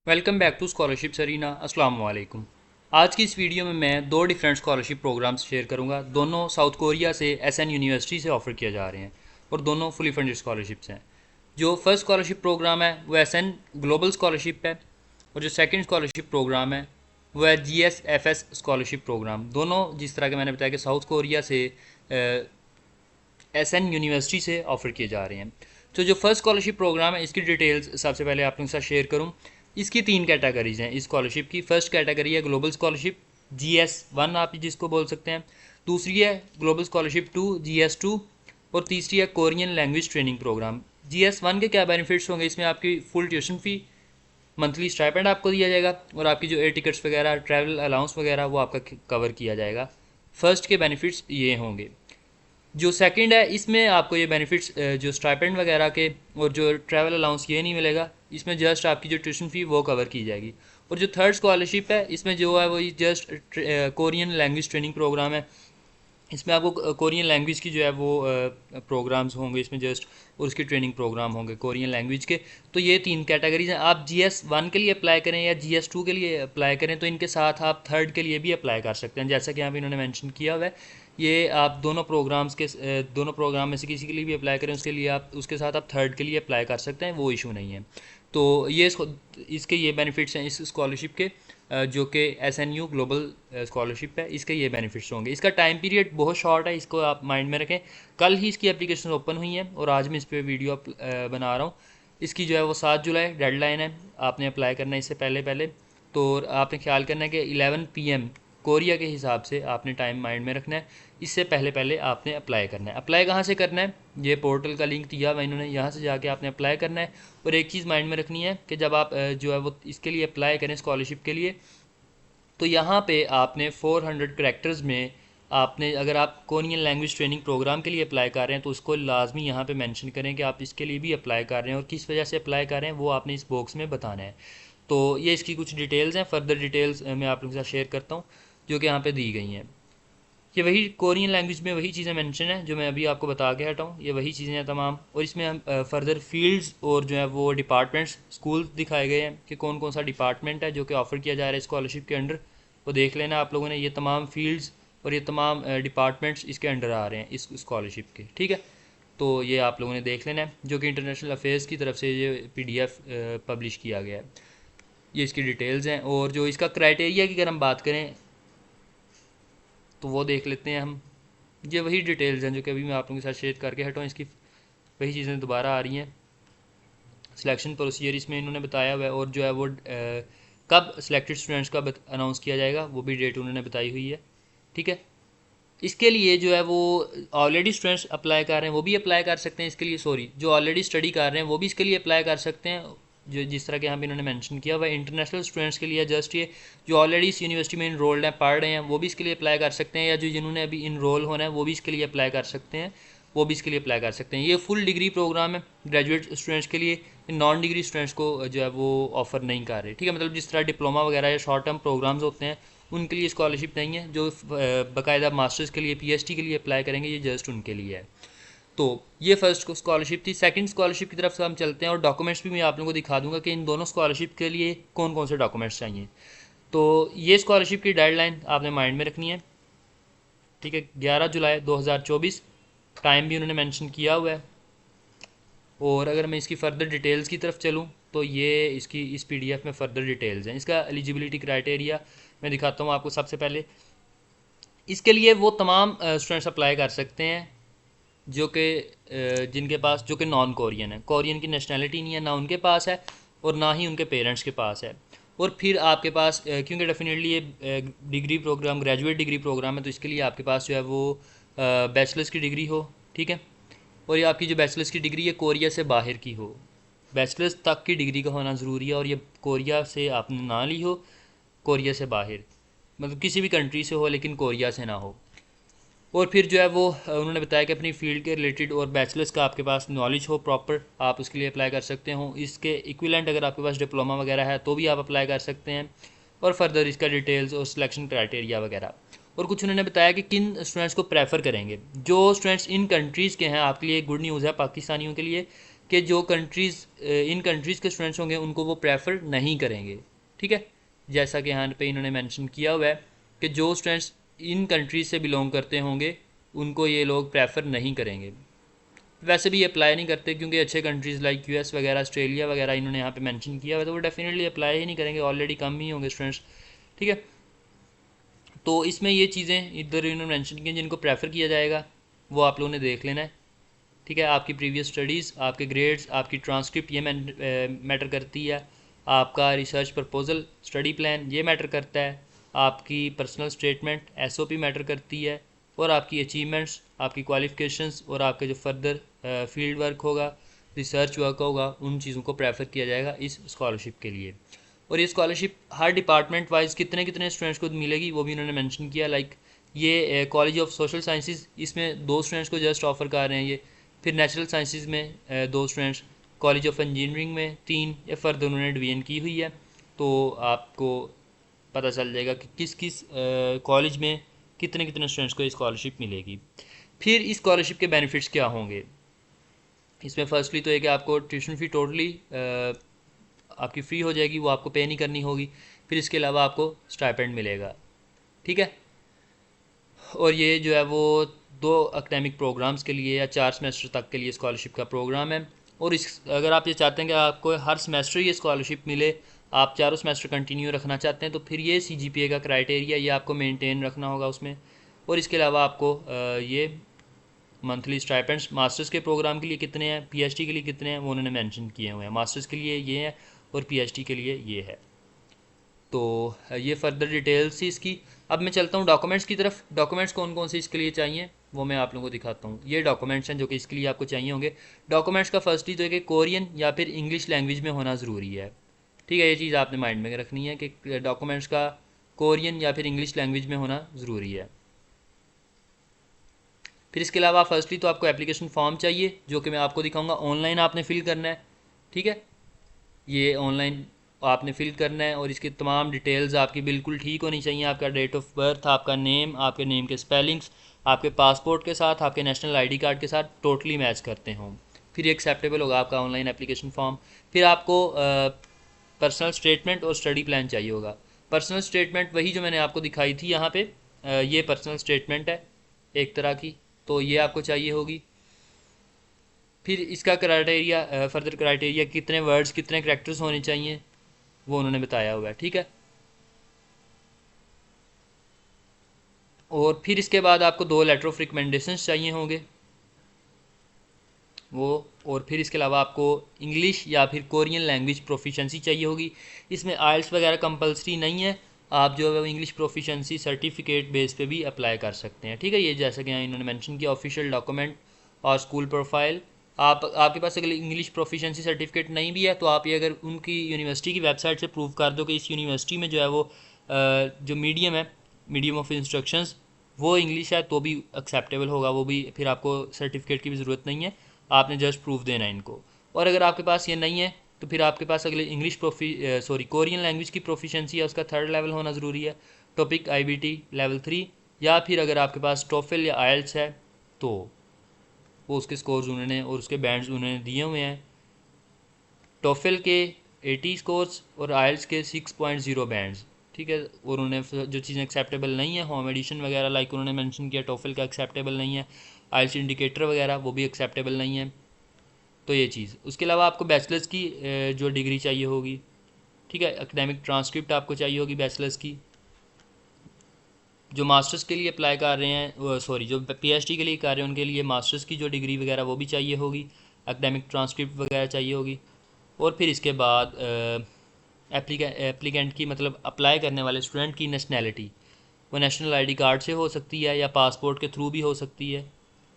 Welcome back to scholarship Sarina. अस्सलाम वालेकुम। आज की इस वीडियो में मैं दो डिफरेंट स्कॉलरशिप प्रोग्राम्स शेयर करूंगा। दोनों साउथ कोरिया से एसएन यूनिवर्सिटी से ऑफ़र किए जा रहे हैं और दोनों फुली फंडेड स्कॉलरशिप्स हैं। जो फर्स्ट स्कॉलरशिप प्रोग्राम है वो एसएन ग्लोबल स्कॉलरशिप है और जो सेकंड स्कॉलरशिप प्रोग्राम है वो है जीएसएफएस स्कॉलरशिप प्रोग्राम। दोनों जिस तरह के मैंने बताया कि साउथ कोरिया से एसएन यूनिवर्सिटी से ऑफ़र किए जा रहे हैं। तो जो फर्स्ट स्कॉलरशिप प्रोग्राम है इसकी डिटेल्स सबसे पहले आप लोगों के साथ शेयर करूँ। इसकी तीन कैटेगरीज हैं इस स्कॉलरशिप की। फर्स्ट कैटेगरी है ग्लोबल स्कॉलरशिप GS1 आप जिसको बोल सकते हैं। दूसरी है ग्लोबल स्कॉलरशिप 2 GS2 और तीसरी है Korean language training programme. GS1 के क्या बेनिफिट्स होंगे, इसमें आपकी full tuition fee, monthly stipend आपको दिया जाएगा और आपकी जो एयर टिकट्स वगैरह, ट्रैवल अलाउंस वगैरह वो आपका कवर किया जाएगा। फर्स्ट के बेनिफिट्स ये होंगे। जो सेकंड है इसमें आपको ये बेनिफिट्स जो स्टाइपेंड वगैरह के और जो ट्रैवल अलाउंस ये नहीं मिलेगा, इसमें जस्ट आपकी जो ट्यूशन फ़ी वो कवर की जाएगी। और जो थर्ड स्कॉलरशिप है इसमें जो है वो just Korean language training program है। इसमें आपको कोरियन लैंग्वेज की जो है वो प्रोग्राम्स होंगे इसमें जस्ट, और उसके ट्रेनिंग प्रोग्राम होंगे कोरियन लैंग्वेज के। तो ये तीन कैटेगरीज हैं। आप GS1 के लिए अप्लाई करें या GS2 के लिए अप्लाई करें तो इनके साथ आप थर्ड के लिए भी अप्लाई कर सकते हैं, जैसा कि यहाँ पे इन्होंने मेंशन किया हुआ है। ये आप दोनों प्रोग्राम्स के दोनों प्रोग्राम में से किसी के लिए भी अप्लाई करें उसके लिए आप उसके साथ आप थर्ड के लिए अप्लाई कर सकते हैं, वो इशू नहीं है। तो ये इसके ये बेनिफिट्स हैं इस स्कॉलरशिप के, जो कि SNU ग्लोबल स्कॉलरशिप है, इसके ये बेनिफिट्स होंगे। इसका टाइम पीरियड बहुत शॉर्ट है, इसको आप माइंड में रखें। कल ही इसकी एप्लीकेशन ओपन हुई है और आज मैं इस पर वीडियो बना रहा हूँ। इसकी जो है वो 7 जुलाई डेडलाइन है, आपने अप्लाई करना है इससे पहले पहले। तो आपने ख्याल करना है कि 11 PM कोरिया के हिसाब से आपने टाइम माइंड में रखना है। इससे पहले पहले आपने अप्लाई करना है। अप्लाई कहाँ से करना है, ये पोर्टल का लिंक दिया हुआ इन्होंने, यहाँ से जाके आपने अप्लाई करना है। और एक चीज़ माइंड में रखनी है कि जब आप जो है वो इसके लिए अप्लाई करें स्कॉलरशिप के लिए, तो यहाँ पे आपने 400 करैक्टर्स में आपने, अगर आप कोरियन लैंग्वेज ट्रेनिंग प्रोग्राम के लिए अप्लाई कर रहे हैं तो उसको लाजमी यहाँ पे मेंशन करें कि आप इसके लिए भी अप्लाई कर रहे हैं और किस वजह से अप्लाई कर रहे हैं वो आपने इस बॉक्स में बताना है। तो ये इसकी कुछ डिटेल्स हैं, फर्दर डिटेल्स मैं आप लोगों के साथ शेयर करता हूँ जो कि यहाँ पे दी गई हैं। ये वही कोरियन लैंग्वेज में वही चीज़ें मेंशन है जो मैं अभी आपको बता के हटा हूँ, ये वही चीज़ें हैं तमाम। और इसमें हम फर्दर फील्ड्स और जो है वो डिपार्टमेंट्स, स्कूल दिखाए गए हैं कि कौन कौन सा डिपार्टमेंट है जो कि ऑफ़र किया जा रहा है स्कॉलरशिप के अंडर। वो देख लेना आप लोगों ने, ये तमाम फील्ड्स और ये तमाम डिपार्टमेंट्स इसके अंडर आ रहे हैं इस स्कॉलरशिप के, ठीक है। तो ये आप लोगों ने देख लेना है, जो कि इंटरनेशनल अफेयर्स की तरफ से ये PDF पब्लिश किया गया है। ये इसकी डिटेल्स हैं। और जो इसका क्राइटेरिया की अगर हम बात करें तो वो देख लेते हैं हम। ये वही डिटेल्स हैं जो कि अभी मैं आप लोगों के साथ शेयर करके हटा हूँ, इसकी वही चीज़ें दोबारा आ रही हैं। सिलेक्शन प्रोसीजर इसमें इन्होंने बताया हुआ है और जो है वो कब सिलेक्टेड स्टूडेंट्स का अनाउंस किया जाएगा वो भी डेट उन्होंने बताई हुई है, ठीक है। इसके लिए जो है वो ऑलरेडी स्टूडेंट्स अप्लाई कर रहे हैं वो भी अप्लाई कर सकते हैं इसके लिए, सॉरी, जो ऑलरेडी स्टडी कर रहे हैं वो भी इसके लिए अप्लाई कर सकते हैं। जो जिस तरह के यहाँ पे इन्होंने मेंशन किया हुआ है इंटरनेशनल स्टूडेंट्स के लिए, जस्ट ये जो ऑलरेडी इस यूनिवर्सिटी में इनरोल्ड हैं, पढ़ रहे हैं, वो भी इसके लिए अप्लाई कर सकते हैं, या जो जिन्होंने अभी इनरोल होना है वो भी इसके लिए अप्लाई कर सकते हैं, वो भी इसके लिए अप्लाई कर सकते हैं। ये फुल डिग्री प्रोग्राम है ग्रेजुएट स्टूडेंट्स के लिए, नॉन डिग्री स्टूडेंट्स को जो है वो ऑफ़र नहीं कर रहे, ठीक है। मतलब जिस तरह डिप्लोमा वगैरह या शॉर्ट टर्म प्रोग्राम्स होते हैं उनके लिए स्कॉलरशिप नहीं है। जो बाकायदा मास्टर्स के लिए, PhD के लिए अप्लाई करेंगे, ये जस्ट उनके लिए है। तो ये फर्स्ट स्कॉलरशिप थी। सेकंड स्कॉलरशिप की तरफ से हम चलते हैं और डॉक्यूमेंट्स भी मैं आप लोगों को दिखा दूंगा कि इन दोनों स्कॉलरशिप के लिए कौन कौन से डॉक्यूमेंट्स चाहिए। तो ये स्कॉलरशिप की डेडलाइन आपने माइंड में रखनी है, ठीक है, 11 जुलाई 2024। टाइम भी उन्होंने मेंशन किया हुआ है। और अगर मैं इसकी फ़र्दर डिटेल्स की तरफ चलूँ तो ये इसकी इस PDF में फ़र्दर डिटेल्स हैं। इसका एलिजिबिलिटी क्राइटेरिया मैं दिखाता हूँ आपको। सबसे पहले इसके लिए वो तमाम स्टूडेंट्स अप्लाई कर सकते हैं जो कि जिनके पास, जो कि नॉन कोरियन है, कोरियन की नेशनैलिटी नहीं है ना उनके पास है और ना ही उनके पेरेंट्स के पास है। और फिर आपके पास क्योंकि डेफिनेटली ये degree program, graduate degree program है, तो इसके लिए आपके पास जो है वो बैचलर्स की डिग्री हो, ठीक है। और ये आपकी जो बैचलर्स की डिग्री है कोरिया से बाहर की हो, बैचलर्स तक की डिग्री का होना ज़रूरी है। और ये कोरिया से आपने ना ली हो, कोरिया से बाहर, मतलब किसी भी कंट्री से हो लेकिन कोरिया से ना हो। और फिर जो है वो उन्होंने बताया कि अपनी फील्ड के रिलेटेड और बैचलर्स का आपके पास नॉलेज हो प्रॉपर, आप उसके लिए अप्लाई कर सकते हो। इसके इक्विवेलेंट अगर आपके पास डिप्लोमा वगैरह है तो भी आप अप्लाई कर सकते हैं। और फर्दर इसका डिटेल्स और सिलेक्शन क्राइटेरिया वगैरह। और कुछ उन्होंने बताया कि किन स्टूडेंट्स को प्रेफर करेंगे। जो स्टूडेंट्स इन कंट्रीज़ के हैं, आपके लिए गुड न्यूज़ है पाकिस्तानियों के लिए कि जो कंट्रीज़ इन कंट्रीज़ के स्टूडेंट्स होंगे उनको वो प्रेफर नहीं करेंगे। ठीक है, जैसा कि यहाँ पे इन्होंने मेंशन किया हुआ है कि जो स्टूडेंट्स इन कंट्रीज़ से बिलोंग करते होंगे उनको ये लोग प्रेफर नहीं करेंगे। वैसे भी अप्लाई नहीं करते क्योंकि अच्छे कंट्रीज़ लाइक यूएस वगैरह, ऑस्ट्रेलिया वगैरह इन्होंने यहाँ पे मेंशन किया हुआ है, तो वो डेफिनेटली अप्लाई ही नहीं करेंगे, ऑलरेडी कम ही होंगे स्टूडेंट्स। ठीक है, तो इसमें ये चीज़ें इधर इन्होंने मेंशन की जिनको प्रेफर किया जाएगा वो आप लोगों ने देख लेना है। ठीक है, आपकी प्रीवियस स्टडीज़, आपके ग्रेड्स, आपकी ट्रांसक्रिप्ट ये मैटर करती है, आपका रिसर्च प्रपोजल, स्टडी प्लान ये मैटर करता है, आपकी पर्सनल स्टेटमेंट एसओपी मैटर करती है, और आपकी अचीवमेंट्स, आपकी क्वालिफ़िकेशंस और आपके जो फर्दर फील्ड वर्क होगा, रिसर्च वर्क होगा, उन चीज़ों को प्रेफर किया जाएगा इस स्कॉलरशिप के लिए। और ये स्कॉलरशिप हर डिपार्टमेंट वाइज कितने कितने स्टूडेंट्स को मिलेगी वो भी उन्होंने मेंशन किया। लाइक ये कॉलेज ऑफ सोशल साइंसेज, इसमें 2 स्टूडेंट्स को जस्ट ऑफर कर रहे हैं ये। फिर नेचुरल साइंसेज में 2 स्टूडेंट्स, कॉलेज ऑफ इंजीनियरिंग में 3, या फर्दर उन्होंने डिवीजन की हुई है। तो आपको पता चल जाएगा कि किस किस कॉलेज में कितने कितने स्टूडेंट्स को स्कॉलरशिप मिलेगी। फिर इस स्कॉलरशिप के बेनिफिट्स क्या होंगे, इसमें फर्स्टली तो है कि आपको ट्यूशन फ़ी टोटली आपकी फ़्री हो जाएगी, वो आपको पे नहीं करनी होगी। फिर इसके अलावा आपको स्टाइपेंड मिलेगा। ठीक है, और ये जो है वो 2 एकेडमिक प्रोग्राम्स के लिए या 4 सेमेस्टर तक के लिए स्कॉलरशिप का प्रोग्राम है। और इस अगर आप ये चाहते हैं कि आपको हर सेमेस्टर ये स्कॉलरशिप मिले, आप चारों सेमेस्टर कंटिन्यू रखना चाहते हैं, तो फिर ये CGPA का क्राइटेरिया ये आपको मेंटेन रखना होगा उसमें। और इसके अलावा आपको ये मंथली स्टाइपेंड्स मास्टर्स के प्रोग्राम के लिए कितने हैं, PhD के लिए कितने हैं, वो उन्होंने मेंशन किए हुए हैं। मास्टर्स के लिए ये है और PhD के लिए ये है। तो ये फर्दर डिटेल्स थी इसकी। अब मैं चलता हूँ डॉक्यूमेंट्स की तरफ। डॉक्यूमेंट्स कौन कौन से इसके लिए चाहिए वो मैं आप लोगों को दिखाता हूँ। ये डॉक्यूमेंट्स हैं जो कि इसके लिए आपको चाहिए होंगे। डॉक्यूमेंट्स का फर्स्टली तो है कि कोरियन या फिर इंग्लिश लैंग्वेज में होना ज़रूरी है। ठीक है, ये चीज़ आपने माइंड में रखनी है कि डॉक्यूमेंट्स का कोरियन या फिर इंग्लिश लैंग्वेज में होना ज़रूरी है। फिर इसके अलावा फर्स्टली तो आपको एप्लीकेशन फॉर्म चाहिए जो कि मैं आपको दिखाऊंगा, ऑनलाइन आपने फ़िल करना है। ठीक है, ये ऑनलाइन आपने फ़िल करना है और इसकी तमाम डिटेल्स आपकी बिल्कुल ठीक होनी चाहिए। आपका डेट ऑफ बर्थ, आपका नेम, आपके नेम के स्पेलिंग्स आपके पासपोर्ट के साथ, आपके नेशनल आईडी कार्ड के साथ टोटली मैच करते हों, फिर एक्सेप्टेबल होगा आपका ऑनलाइन एप्लीकेशन फॉर्म। फिर आपको पर्सनल स्टेटमेंट और स्टडी प्लान चाहिए होगा। पर्सनल स्टेटमेंट वही जो मैंने आपको दिखाई थी यहाँ पे, ये पर्सनल स्टेटमेंट है एक तरह की, तो ये आपको चाहिए होगी। फिर इसका क्राइटेरिया, फर्दर क्राइटेरिया कितने वर्ड्स कितने करैक्टर्स होने चाहिए वो उन्होंने बताया हुआ है। ठीक है, और फिर इसके बाद आपको 2 लेटर ऑफ रिकमेंडेशंस चाहिए होंगे वो। और फिर इसके अलावा आपको इंग्लिश या फिर कोरियन लैंग्वेज प्रोफिशेंसी चाहिए होगी। इसमें आइल्स वगैरह कंपलसरी नहीं है, आप जो है वो इंग्लिश प्रोफिशेंसी सर्टिफिकेट बेस पे भी अप्लाई कर सकते हैं। ठीक है, ये जैसा कि यहाँ इन्होंने मेंशन किया ऑफिशियल डॉक्यूमेंट और स्कूल प्रोफाइल। आपके पास अगर इंग्लिश प्रोफिशेंसी सर्टिफिकेट नहीं भी है तो आप ये अगर उनकी यूनिवर्सिटी की वेबसाइट से प्रूव कर दो कि इस यूनिवर्सिटी में जो है वो जो मीडियम है, मीडियम ऑफ इंस्ट्रक्शंस वो इंग्लिश है, तो भी एक्सेप्टेबल होगा वो भी। फिर आपको सर्टिफिकेट की भी ज़रूरत नहीं है, आपने जस्ट प्रूफ देना है इनको। और अगर आपके पास ये नहीं है तो फिर आपके पास अगले इंग्लिश कोरियन लैंग्वेज की प्रोफिशेंसी है, उसका 3rd लेवल होना ज़रूरी है, टॉपिक IBT लेवल 3, या फिर अगर आपके पास टोफल या आइल्स है तो वो उसके स्कोर्स उन्होंने और उसके बैंड्स उन्होंने दिए हुए हैं। टोफल के 80 स्कोर्स और आइल्स के 6.0 बैंड्स। ठीक है, और उन्होंने जो चीज़ें एक्सेप्टेबल नहीं है, होम एडिशन वगैरह लाइक उन्होंने मेंशन किया, टोफल का एक्सेप्टेबल नहीं है, आइल्स इंडिकेटर वगैरह वो भी एक्सेप्टेबल नहीं है, तो ये चीज़। उसके अलावा आपको बैचलर्स की जो डिग्री चाहिए होगी। ठीक है, एकेडमिक ट्रांसक्रिप्ट आपको चाहिए होगी बैचलर्स की। जो मास्टर्स के लिए अप्लाई कर रहे हैं, जो PhD के लिए कर रहे हैं उनके लिए मास्टर्स की जो डिग्री वगैरह वो भी चाहिए होगी, एकेडमिक ट्रांसक्रिप्ट वगैरह चाहिए होगी। और फिर इसके बाद एप्लीकेंट की मतलब अप्लाई करने वाले स्टूडेंट की नेशनैलिटी, वो नेशनल आईडी कार्ड से हो सकती है या पासपोर्ट के थ्रू भी हो सकती है।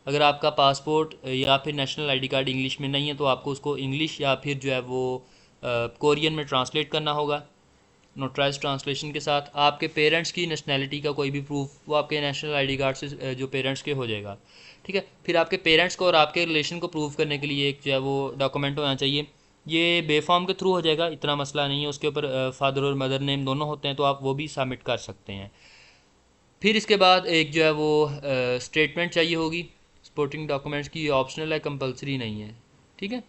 अगर आपका पासपोर्ट या फिर नेशनल आईडी कार्ड इंग्लिश में नहीं है तो आपको उसको इंग्लिश या फिर जो है वो कोरियन में ट्रांसलेट करना होगा नोटराइज ट्रांसलेशन के साथ। आपके पेरेंट्स की नेशनैलिटी का कोई भी प्रूफ वो आपके नेशनल आईडी कार्ड से जो पेरेंट्स के हो जाएगा। ठीक है, फिर आपके पेरेंट्स को और आपके रिलेशन को प्रूव करने के लिए एक जो है वो डॉक्यूमेंट होना चाहिए। ये बेफॉर्म के थ्रू हो जाएगा, इतना मसला नहीं है, उसके ऊपर फादर और मदर नेम दोनों होते हैं, तो आप वो भी सबमिट कर सकते हैं। फिर इसके बाद एक जो है वो स्टेटमेंट चाहिए होगी। सपोर्टिंग डॉक्यूमेंट्स की ऑप्शनल है, कंपलसरी नहीं है। ठीक है,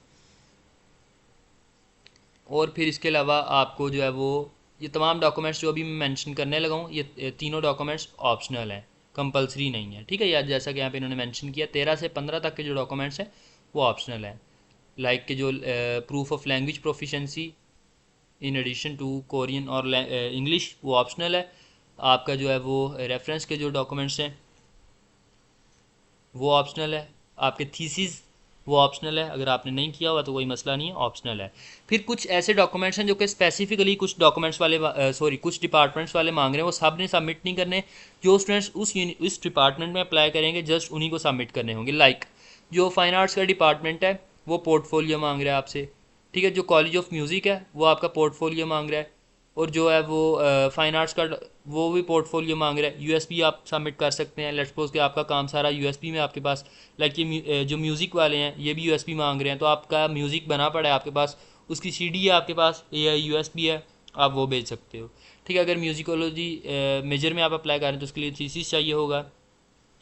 और फिर इसके अलावा आपको जो है वो ये तमाम डॉक्यूमेंट्स जो अभी मैं मेंशन करने लगा हूँ, ये तीनों डॉक्यूमेंट्स ऑप्शनल हैं, कंपलसरी नहीं है। ठीक है, या जैसा कि यहाँ पे इन्होंने मेंशन किया 13 से 15 तक के जो डॉक्यूमेंट्स हैं वो ऑप्शनल हैं। लाइक के जो proof of language proficiency in addition to Korean और इंग्लिश वो ऑप्शनल है। आपका जो है वो रेफरेंस के जो डॉक्यूमेंट्स हैं वो ऑप्शनल है। आपके थीसिस वो ऑप्शनल है, अगर आपने नहीं किया हुआ तो कोई मसला नहीं है, ऑप्शनल है। फिर कुछ ऐसे डॉक्यूमेंट्स हैं जो कि स्पेसिफिकली कुछ डॉक्यूमेंट्स वाले कुछ डिपार्टमेंट्स वाले मांग रहे हैं, वो सब ने सबमिट नहीं करने। जो स्टूडेंट्स उस डिपार्टमेंट में अप्लाई करेंगे जस्ट उन्हीं को सबमिट करने होंगे। लाइक जो फाइन आर्ट्स का डिपार्टमेंट है वो पोर्टफोलियो मांग रहा है आपसे। ठीक है, जो कॉलेज ऑफ म्यूज़िक है वो आपका पोर्टफोलियो मांग रहा है, और जो है वो फाइन आर्ट्स का वो भी पोर्टफोलियो मांग रहा है। यूएसपी आप सबमिट कर सकते हैं। लेट्स सपोज कि आपका काम सारा यूएसपी में आपके पास, लाइक ये जो म्यूज़िक वाले हैं ये भी यूएसपी मांग रहे हैं, तो आपका म्यूज़िक बना पड़ा है आपके पास, उसकी सीडी है आपके पास या यूएसपी है, आप वो भेज सकते हो। ठीक है, अगर म्यूजिकोलॉजी मेजर में आप अप्लाई करें तो उसके लिए थीसिस चाहिए होगा।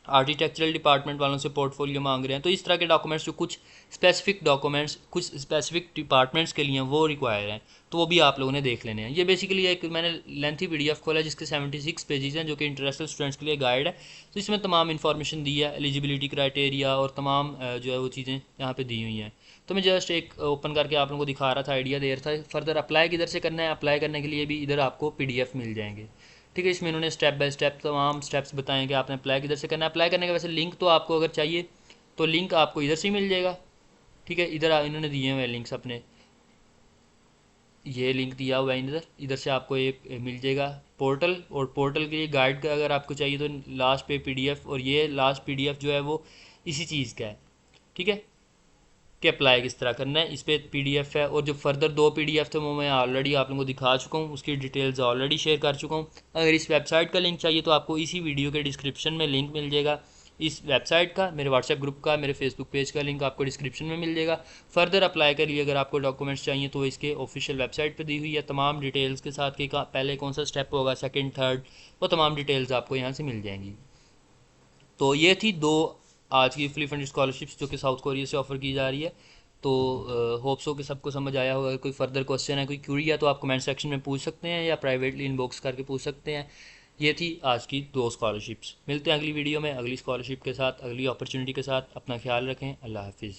आर्किटेक्चरल डिपार्टमेंट वालों से पोर्टफोलियो मांग रहे हैं। तो इस तरह के डॉक्यूमेंट्स जो कुछ स्पेसिफिक डॉक्यूमेंट्स कुछ स्पेसिफिक डिपार्टमेंट्स के लिए वो रिक्वायर हैं, तो वो भी आप लोगों ने देख लेने हैं। ये बेसिकली एक मैंने लेंथी पीडीएफ खोला है जिसके 76 पेजेस हैं, जो कि इंटरनेशनल स्टूडेंट्स के लिए गाइड है। तो इसमें तमाम इन्फॉर्मेशन दी है, एलिजिबिलिटी क्राइटेरिया और तमाम जो है वो चीज़ें यहाँ पे दी हुई हैं। तो मैं जस्ट एक ओपन करके आप लोगों को दिखा रहा था, आइडिया दे रहा था। फर्दर अप्लाई किधर से करना है, अप्लाई करने के लिए भी इधर आपको पीडीएफ मिल जाएंगे। ठीक है, इसमें इन्होंने स्टेप बाय स्टेप तमाम स्टेप्स बताएं कि आपने अप्लाई किधर से करना है। अप्लाई करने का वैसे लिंक तो आपको अगर चाहिए तो लिंक आपको इधर से ही मिल जाएगा। ठीक है, इधर इन्होंने दिए हुए लिंक्स अपने, ये लिंक दिया हुआ है इधर, इधर से आपको एक मिल जाएगा पोर्टल, और पोर्टल के लिए गाइड का अगर आपको चाहिए तो लास्ट पे पीडीएफ, और ये लास्ट पीडीएफ जो है वो इसी चीज़ का है। ठीक है, कि अप्लाई किस तरह करना है, इस पर पीडीएफ है। और जो फर्दर 2 पीडीएफ थे वो मैं ऑलरेडी आप लोगों को दिखा चुका हूँ, उसकी डिटेल्स ऑलरेडी शेयर कर चुका हूँ। अगर इस वेबसाइट का लिंक चाहिए तो आपको इसी वीडियो के डिस्क्रिप्शन में लिंक मिल जाएगा इस वेबसाइट का, मेरे व्हाट्सएप ग्रुप का, मेरे फेसबुक पेज का लिंक आपको डिस्क्रिप्शन में मिल जाएगा। फर्दर अप्लाई कर लिए अगर आपको डॉक्यूमेंट्स चाहिए तो इसके ऑफिशियल वेबसाइट पर दी हुई है तमाम डिटेल्स के साथ कि पहले कौन सा स्टेप होगा, सेकेंड, थर्ड, वो तमाम डिटेल्स आपको यहाँ से मिल जाएंगी। तो ये थी 2 आज की फुली फंडेड स्कॉलरशिप्स जो कि साउथ कोरिया से ऑफ़र की जा रही है। तो होप्स हो कि सबको समझ आया होगा। कोई फर्दर क्वेश्चन है, कोई क्यूरी है तो आप कमेंट सेक्शन में पूछ सकते हैं या प्राइवेटली इनबॉक्स करके पूछ सकते हैं। ये थी आज की 2 स्कॉलरशिप्स। मिलते हैं अगली वीडियो में अगली स्कॉलरशिप के साथ, अगली अपॉर्चुनिटी के साथ। अपना ख्याल रखें। अल्लाह हाफिज़।